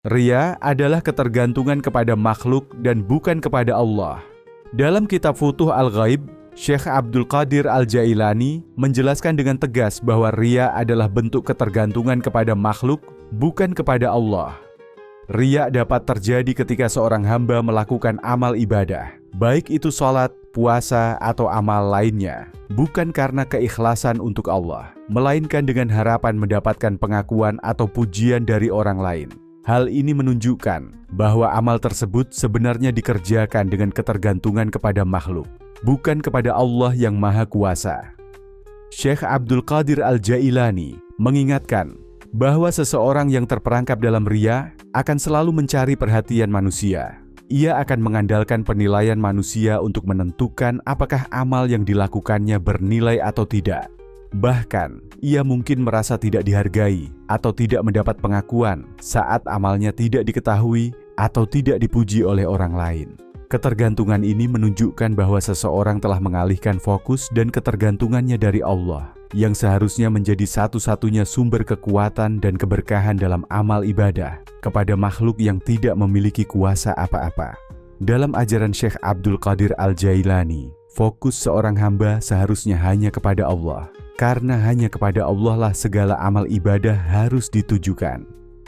Riya adalah ketergantungan kepada makhluk dan bukan kepada Allah. Dalam kitab Futuh Al-Ghaib, Syekh Abdul Qadir Al-Jailani menjelaskan dengan tegas bahwa riya adalah bentuk ketergantungan kepada makhluk, bukan kepada Allah. Riya dapat terjadi ketika seorang hamba melakukan amal ibadah, baik itu sholat, puasa, atau amal lainnya, bukan karena keikhlasan untuk Allah, melainkan dengan harapan mendapatkan pengakuan atau pujian dari orang lain. Hal ini menunjukkan bahwa amal tersebut sebenarnya dikerjakan dengan ketergantungan kepada makhluk, bukan kepada Allah yang Maha Kuasa. Syekh Abdul Qadir Al-Jailani mengingatkan bahwa seseorang yang terperangkap dalam riya akan selalu mencari perhatian manusia. Ia akan mengandalkan penilaian manusia untuk menentukan apakah amal yang dilakukannya bernilai atau tidak. Bahkan, ia mungkin merasa tidak dihargai atau tidak mendapat pengakuan saat amalnya tidak diketahui atau tidak dipuji oleh orang lain. Ketergantungan ini menunjukkan bahwa seseorang telah mengalihkan fokus dan ketergantungannya dari Allah, yang seharusnya menjadi satu-satunya sumber kekuatan dan keberkahan dalam amal ibadah, kepada makhluk yang tidak memiliki kuasa apa-apa. Dalam ajaran Syekh Abdul Qadir Al-Jailani, fokus seorang hamba seharusnya hanya kepada Allah, karena hanya kepada Allah lah segala amal ibadah harus ditujukan.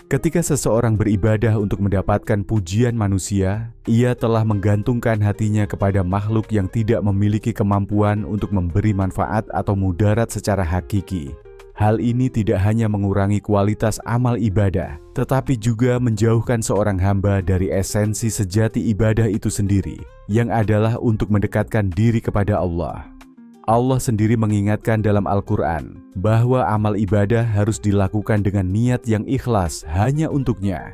Ketika seseorang beribadah untuk mendapatkan pujian manusia, ia telah menggantungkan hatinya kepada makhluk yang tidak memiliki kemampuan untuk memberi manfaat atau mudarat secara hakiki. Hal ini tidak hanya mengurangi kualitas amal ibadah, tetapi juga menjauhkan seorang hamba dari esensi sejati ibadah itu sendiri, yang adalah untuk mendekatkan diri kepada Allah. Allah sendiri mengingatkan dalam Al-Quran bahwa amal ibadah harus dilakukan dengan niat yang ikhlas hanya untuknya.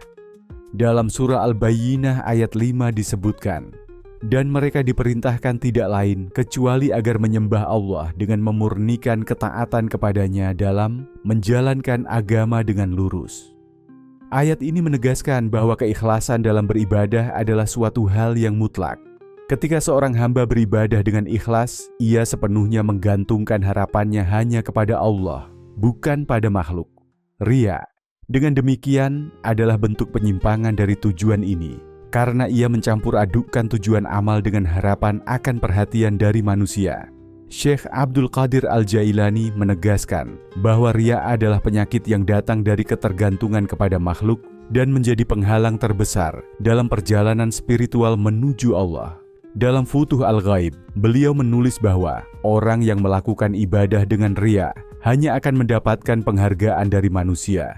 Dalam surah Al-Bayyinah ayat 5 disebutkan, dan mereka diperintahkan tidak lain kecuali agar menyembah Allah dengan memurnikan ketaatan kepadanya dalam menjalankan agama dengan lurus. Ayat ini menegaskan bahwa keikhlasan dalam beribadah adalah suatu hal yang mutlak. Ketika seorang hamba beribadah dengan ikhlas, ia sepenuhnya menggantungkan harapannya hanya kepada Allah, bukan pada makhluk. Riya, dengan demikian, adalah bentuk penyimpangan dari tujuan ini, karena ia mencampur adukkan tujuan amal dengan harapan akan perhatian dari manusia. Syekh Abdul Qadir Al-Jailani menegaskan bahwa riya adalah penyakit yang datang dari ketergantungan kepada makhluk dan menjadi penghalang terbesar dalam perjalanan spiritual menuju Allah. Dalam Futuh Al-Ghaib, beliau menulis bahwa orang yang melakukan ibadah dengan riya hanya akan mendapatkan penghargaan dari manusia,